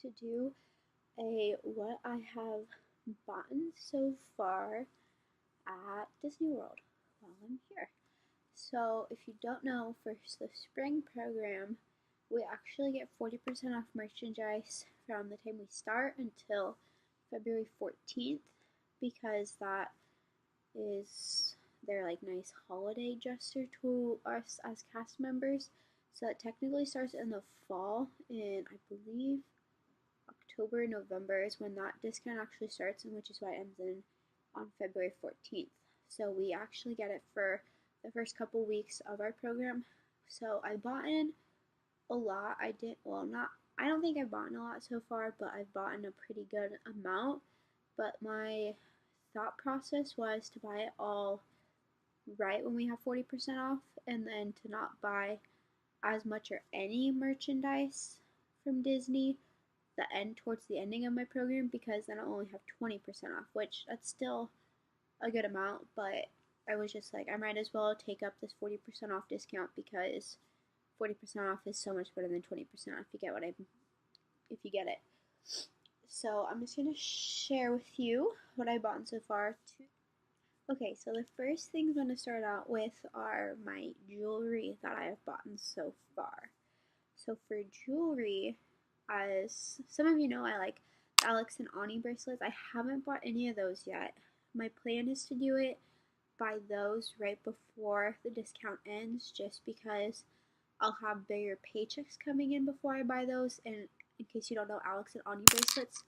to do a what I have bought so far at Disney World while I'm here. So, if you don't know, for the spring program, we actually get 40% off merchandise from the time we start until February 14th because that is their like nice holiday gesture to us as cast members. So it technically starts in the fall, and I believe October, November is when that discount actually starts, and which is why it ends in on February 14th. So we actually get it for the first couple weeks of our program. So I bought in a lot. I did well, not. I don't think I've bought in a lot so far, but I've bought in a pretty good amount. But my thought process was to buy it all right when we have 40% off, and then to not buy as much or any merchandise from Disney towards the ending of my program, because then I'll only have 20% off, which that's still a good amount, but I was just like, I might as well take up this 40% off discount because 40% off is so much better than 20% off. If you get it. So I'm just gonna share with you what I bought so far. Okay, so the first things I'm gonna start out with are my jewelry that I have bought so far. So for jewelry, as some of you know, I like Alex and Ani bracelets. I haven't bought any of those yet. My plan is to do it, buy those right before the discount ends, just because I'll have bigger paychecks coming in before I buy those. And in case you don't know, Alex and Ani bracelets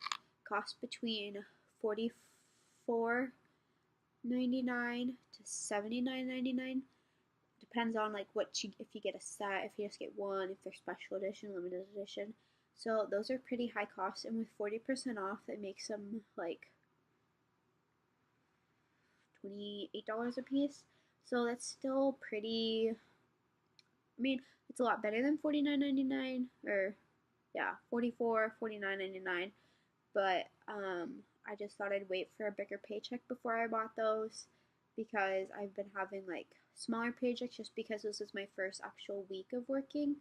cost between $44.99 to $79.99. Depends on like if you get a set, if you just get one, if they're special edition, limited edition. So those are pretty high cost, and with 40% off, that makes them like $28 a piece. So that's still pretty. I mean, it's a lot better than $49.99, or yeah, $49.99. But I just thought I'd wait for a bigger paycheck before I bought those, because I've been having like smaller paychecks just because this is my first actual week of working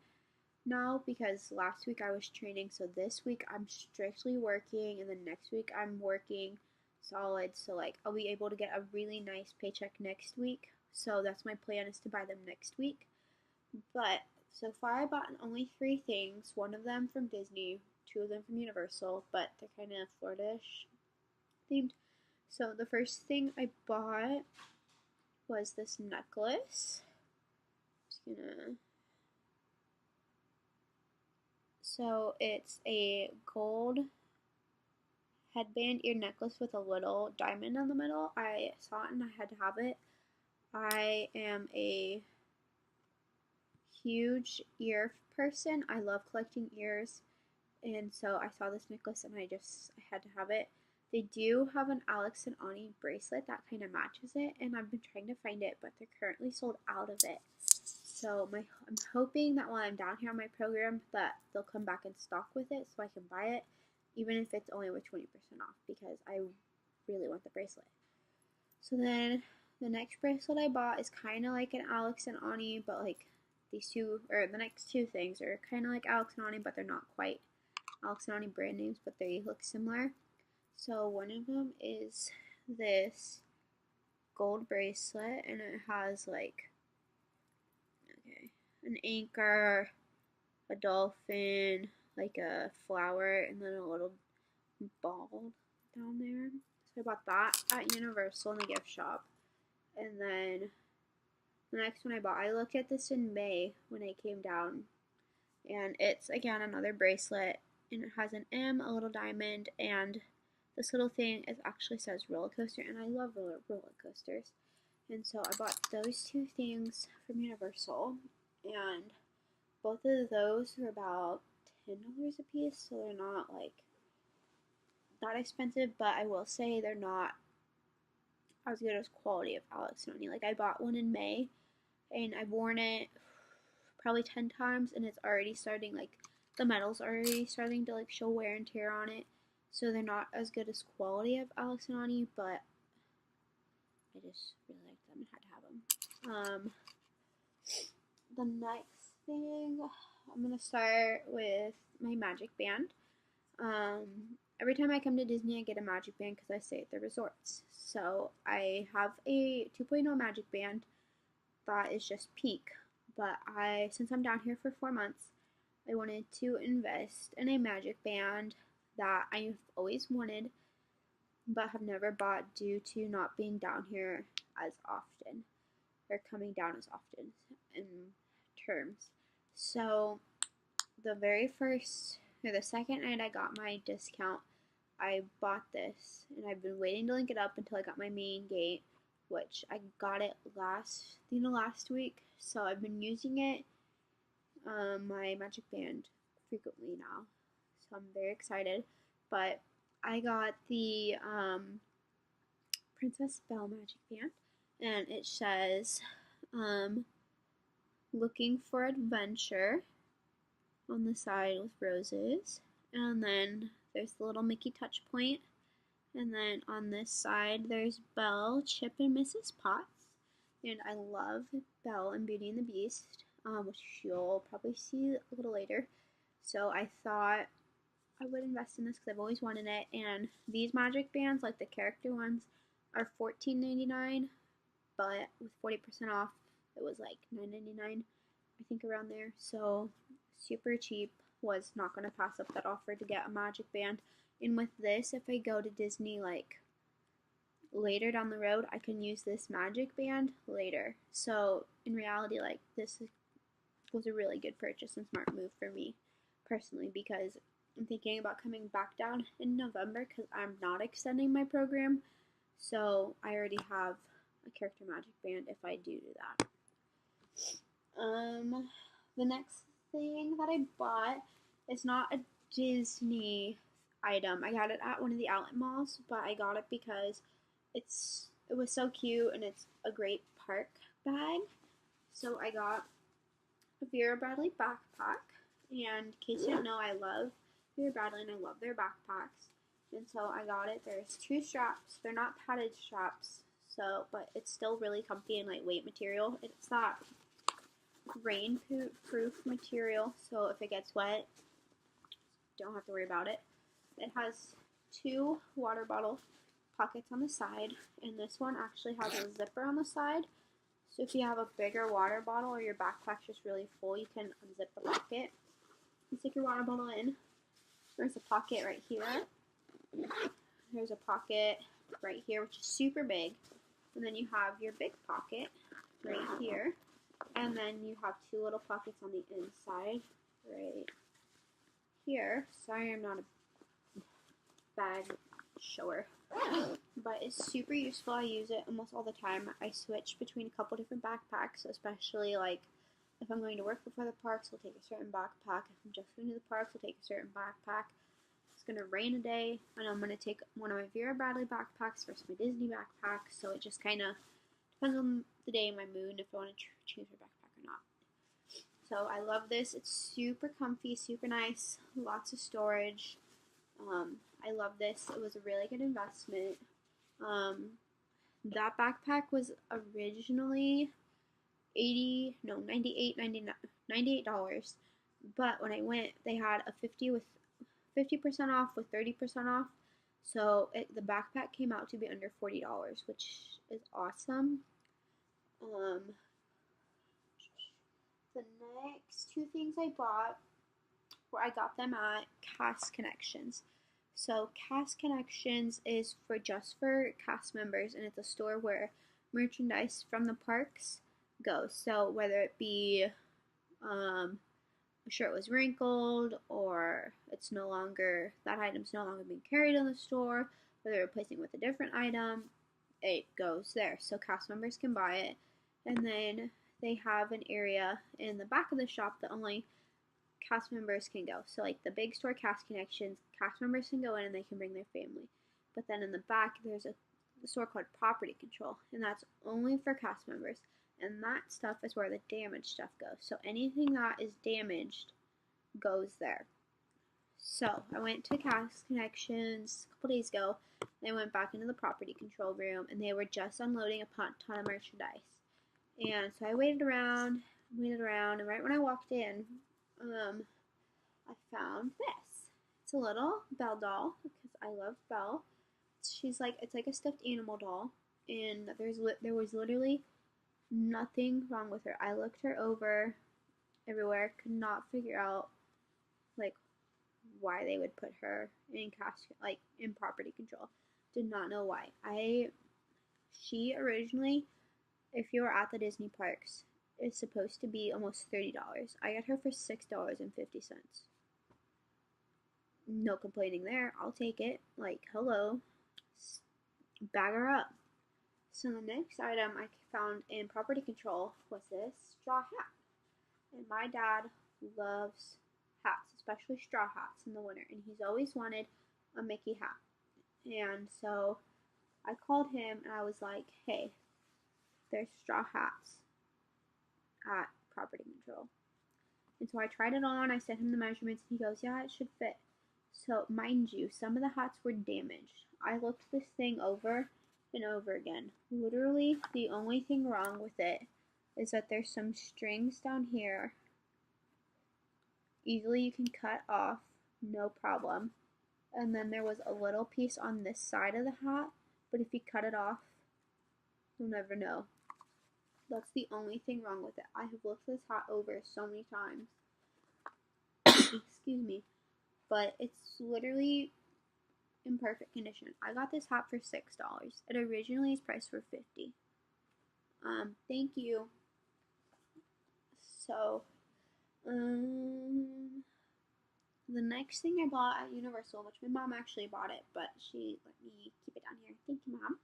now, because last week I was training, so this week I'm strictly working, and then next week I'm working solid, so like I'll be able to get a really nice paycheck next week. So that's my plan, is to buy them next week. But so far I bought only three things, one of them from Disney, two of them from Universal, but they're kind of Florida-ish themed. So the first thing I bought was this necklace. So it's a gold headband ear necklace with a little diamond in the middle. I saw it and I had to have it. I am a huge ear person. I love collecting ears, and so I saw this necklace and I had to have it. They do have an Alex and Ani bracelet that kind of matches it, and I've been trying to find it, but they're currently sold out of it. So I'm hoping that while I'm down here on my program that they'll come back in stock with it so I can buy it, even if it's only with 20% off, because I really want the bracelet. So then the next bracelet I bought is kind of like an Alex and Ani, but like the next two things are kind of like Alex and Ani, but they're not quite Alex and Ani brand names, but they look similar. So one of them is this gold bracelet, and it has like an anchor, a dolphin, like a flower, and then a little ball down there. So I bought that at Universal in the gift shop. And then the next one I looked at this in May when I came down, and it's again another bracelet, and it has an M, a little diamond, and this little thing actually says roller coaster, and I love roller coasters. And so I bought those two things from Universal, and both of those are about $10 a piece, so they're not like that expensive, but I will say they're not as good as quality of Alex and Ani. Like I bought one in May, and I've worn it probably 10 times, and it's already starting, like the metal's already starting to like show wear and tear on it. So they're not as good as quality of Alex and Ani, but I just really liked them and had to have them. The next thing, I'm gonna start with my magic band. Every time I come to Disney, I get a Magic Band because I stay at the resorts. So I have a 2.0 Magic Band that is just peak. But since I'm down here for 4 months, I wanted to invest in a Magic Band that I've always wanted, but have never bought due to not being down here as often, or coming down as often in terms. So the very first, or the second night I got my discount, I bought this, and I've been waiting to link it up until I got my main gate, which I got it last week. So I've been using it, my Magic Band, frequently now. So I'm very excited. But I got the Princess Belle Magic Band, and it says, "Looking for adventure" on the side with roses, and then there's the little Mickey touch point, and then on this side there's Belle, Chip, and Mrs. Potts, and I love Belle and Beauty and the Beast, which you'll probably see a little later. So I thought I would invest in this because I've always wanted it, and these Magic Bands, like the character ones, are $14.99, but with 40% off, it was like $9.99, I think, around there. So super cheap. Was not going to pass up that offer to get a Magic Band. And with this, if I go to Disney like later down the road, I can use this Magic Band later. So in reality, like, was a really good purchase and smart move for me personally, because I'm thinking about coming back down in November because I'm not extending my program. So I already have a character Magic Band if I do that. The next thing that I bought is not a Disney item. I got it at one of the outlet malls, but I got it because it was so cute and it's a great park bag. So I got a Vera Bradley backpack, and in case you don't know, I love Vera Bradley and I love their backpacks. And so I got it. There's 2 straps. They're not padded straps, but it's still really comfy and lightweight material. It's that rain-proof material, so if it gets wet, don't have to worry about it. It has 2 water bottle pockets on the side, and this one actually has a zipper on the side. So if you have a bigger water bottle or your backpack's just really full, you can unzip the pocket and stick your water bottle in. There's a pocket right here. There's a pocket right here, which is super big. And then you have your big pocket right here. And then you have 2 little pockets on the inside right here. Sorry, I'm not a bag shower, but it's super useful. I use it almost all the time. I switch between a couple different backpacks, especially like if I'm going to work before the parks, I'll take a certain backpack. If I'm just going to the parks, I'll take a certain backpack. It's going to rain a day, and I'm going to take one of my Vera Bradley backpacks versus my Disney backpack, so it just kind of depends on the day and my mood if I want to change my backpack or not. So I love this. It's super comfy, super nice, lots of storage. I love this. It was a really good investment. That backpack was originally $98, but when I went, they had a 50% off with 30% off. So the backpack came out to be under $40, which is awesome. The next 2 things I bought I got them at Cast Connections. So Cast Connections is just for cast members, and it's a store where merchandise from the parks goes. So whether it be a shirt was wrinkled, or that item's no longer being carried in the store, whether they're replacing with a different item, it goes there. So cast members can buy it, and then they have an area in the back of the shop that only cast members can go. So like the big store, Cast Connections, cast members can go in and they can bring their family. But then in the back, there's a store called Property Control, and that's only for cast members. And that stuff is where the damaged stuff goes. So anything that is damaged goes there. So I went to Cast Connections a couple days ago. And I went back into the Property Control room, and they were just unloading a ton of merchandise. And so I waited around, and right when I walked in, I found this. It's a little Belle doll because I love Belle. She's like, it's like a stuffed animal doll, and there was literally nothing wrong with her. I looked her over everywhere, could not figure out like why they would put her in in property control. Did not know why. She originally, if you were at the Disney parks, is supposed to be almost $30. I got her for $6.50. No complaining there. I'll take it. Like, hello. Bag her up. So the next item I found in property control was this straw hat. And my dad loves hats, especially straw hats in the winter. And he's always wanted a Mickey hat. And so I called him and I was like, hey, there's straw hats at property control. And so I tried it on, I sent him the measurements, and he goes, yeah, it should fit. So mind you, some of the hats were damaged. I looked this thing over and over again. Literally, the only thing wrong with it is that there's some strings down here. Easily you can cut off, no problem. And then there was a little piece on this side of the hat, but if you cut it off, you'll never know. That's the only thing wrong with it. I have looked this hat over so many times. Excuse me. But it's literally in perfect condition. I got this hat for $6. It originally was priced for $50. Thank you. So, the next thing I bought at Universal, which my mom actually bought it, but she let me keep it down here. Thank you, Mom.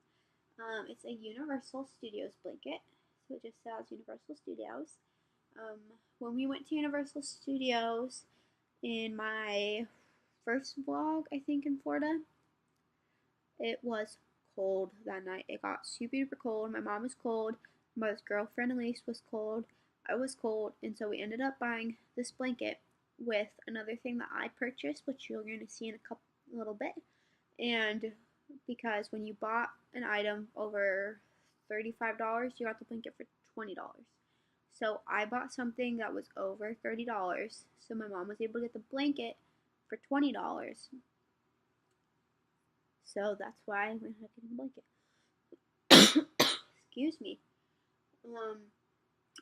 It's a Universal Studios blanket. So it just says Universal Studios. When we went to Universal Studios in my first vlog, I think, in Florida, it was cold that night. It got super duper cold. My mom was cold. My girlfriend Elise was cold. I was cold, and so we ended up buying this blanket with another thing that I purchased, which you're going to see in a little bit. And because when you bought an item over $35, you got the blanket for $20. So I bought something that was over $30, so my mom was able to get the blanket for $20. So that's why I went ahead and getting the blanket. Excuse me.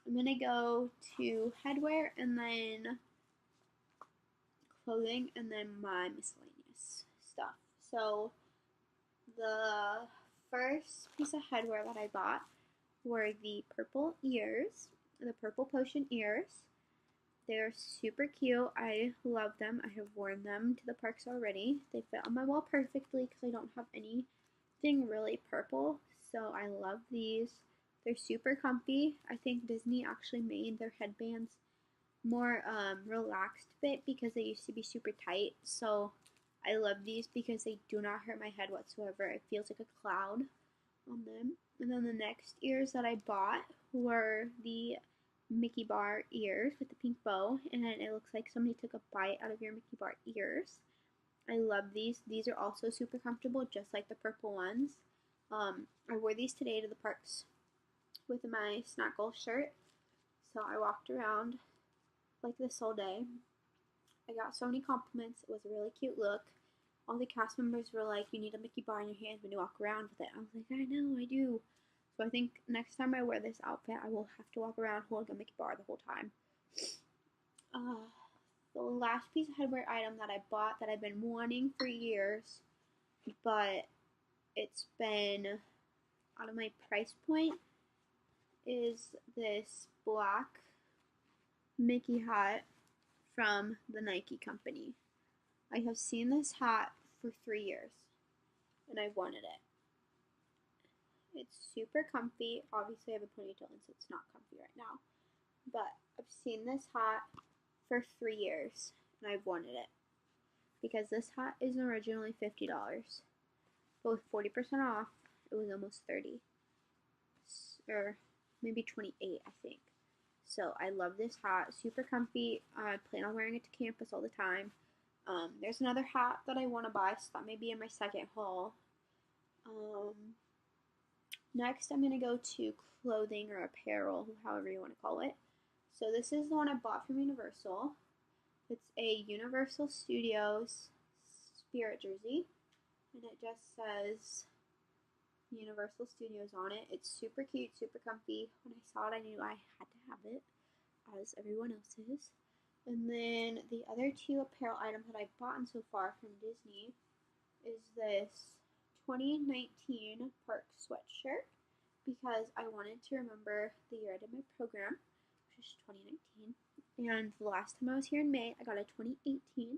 I'm gonna go to headwear and then clothing and then my miscellaneous stuff. So the first piece of headwear that I bought were the purple ears, the purple potion ears. They're super cute. I love them. I have worn them to the parks already. They fit on my wall perfectly because I don't have anything really purple. So I love these. They're super comfy. I think Disney actually made their headbands more relaxed fit because they used to be super tight. So I love these because they do not hurt my head whatsoever. It feels like a cloud on them. And then the next ears that I bought were the Mickey bar ears with the pink bow, and it looks like somebody took a bite out of your Mickey bar ears. I love these. These are also super comfortable, just like the purple ones. I wore these today to the parks with my Snackle shirt. So I walked around like this all day. I got so many compliments. It was a really cute look. All the cast members were like, you need a Mickey bar in your hand when you walk around with it. I was like, I know, I do. So I think next time I wear this outfit, I will have to walk around holding a Mickey bar the whole time. The last piece of headwear item that I bought that I've been wanting for years, but it's been out of my price point, is this black Mickey hat from the Nike company. I have seen this hat for 3 years, and I wanted it. It's super comfy. Obviously, I have a ponytail, and so it's not comfy right now. But I've seen this hat for 3 years, and I've wanted it. Because this hat is originally $50. But with 40% off, it was almost $30. Or maybe $28, I think. So I love this hat. Super comfy. I plan on wearing it to campus all the time. There's another hat that I want to buy, so that may be in my second haul. Next, I'm going to go to clothing or apparel, however you want to call it. So this is the one I bought from Universal. It's a Universal Studios Spirit jersey, and it just says Universal Studios on it. It's super cute, super comfy. When I saw it, I knew I had to have it, as everyone else is. And then the other two apparel items that I've bought so far from Disney is this 2019 Park sweatshirt, because I wanted to remember the year I did my program, which is 2019. And the last time I was here in May, I got a 2018,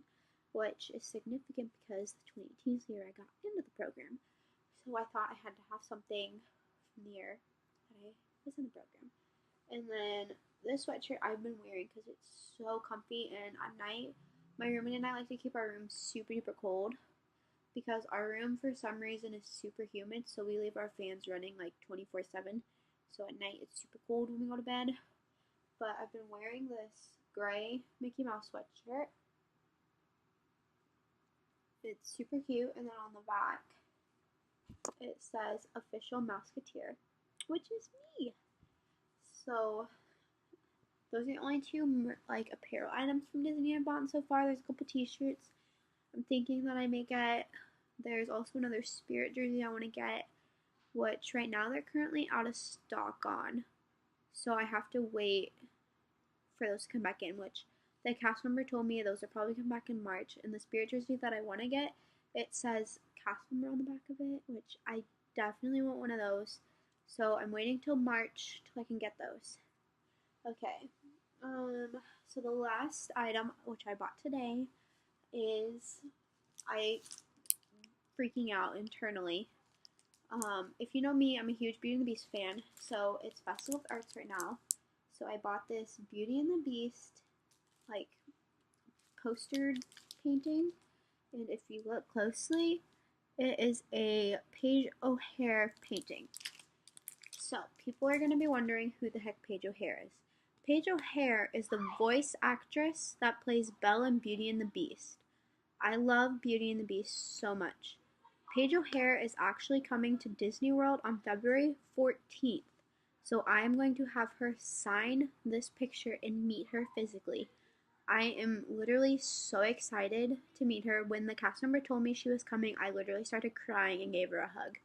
which is significant because the 2018 is the year I got into the program. So I thought I had to have something from the year that I was in the program. And then this sweatshirt I've been wearing because it's so comfy, and at night, my roommate and I like to keep our room super duper cold because our room for some reason is super humid, so we leave our fans running like 24/7. So at night it's super cold when we go to bed. But I've been wearing this gray Mickey Mouse sweatshirt. It's super cute, and then on the back it says Official Mouseketeer, which is me. So those are the only two like apparel items from Disney I've bought so far. There's a couple t-shirts I'm thinking that I may get. There's also another Spirit jersey I want to get, which right now they're currently out of stock on. So I have to wait for those to come back in, which the cast member told me those will probably come back in March. And the Spirit jersey that I want to get, it says cast member on the back of it, which I definitely want one of those. So I'm waiting till March till I can get those. Okay. So the last item, which I bought today, is I freaking out internally. If you know me, I'm a huge Beauty and the Beast fan, so it's Festival of Arts right now. So I bought this Beauty and the Beast, like, poster painting, and if you look closely, it is a Paige O'Hare painting. So, people are going to be wondering who the heck Paige O'Hare is. Paige O'Hare is the voice actress that plays Belle in Beauty and the Beast. I love Beauty and the Beast so much. Paige O'Hare is actually coming to Disney World on February 14th. So I am going to have her sign this picture and meet her physically. I am literally so excited to meet her. When the cast member told me she was coming, I literally started crying and gave her a hug,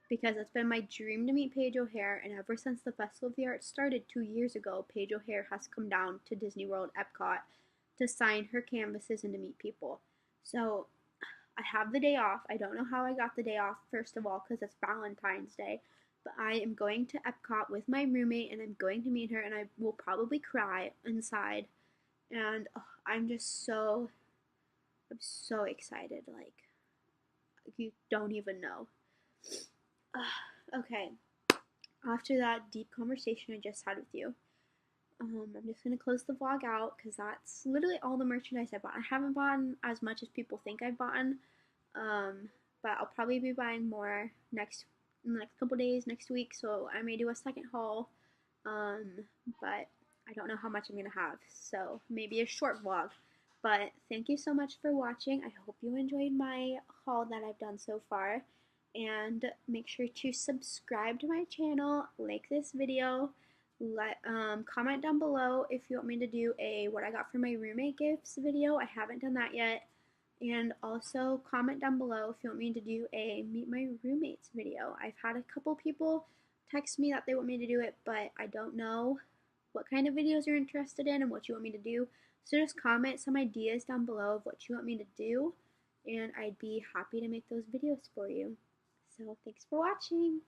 because it's been my dream to meet Paige O'Hare, and ever since the Festival of the Arts started 2 years ago, Paige O'Hare has come down to Disney World Epcot to sign her canvases and to meet people. So I have the day off. I don't know how I got the day off, first of all, because it's Valentine's Day. But I am going to Epcot with my roommate, and I'm going to meet her, and I will probably cry inside. And I'm so excited. Like, you don't even know. Okay. After that deep conversation I just had with you, I'm just going to close the vlog out because that's literally all the merchandise I bought. I haven't bought as much as people think I've bought, but I'll probably be buying more in the next couple days, next week, so I may do a second haul, but I don't know how much I'm going to have, so maybe a short vlog. But thank you so much for watching. I hope you enjoyed my haul that I've done so far, and make sure to subscribe to my channel, like this video, comment down below if you want me to do a what I got for my roommate gifts video. I haven't done that yet. And also comment down below if you want me to do a meet my roommates video. I've had a couple people text me that they want me to do it, but I don't know what kind of videos you're interested in and what you want me to do. So just comment some ideas down below of what you want me to do, and I'd be happy to make those videos for you. So thanks for watching.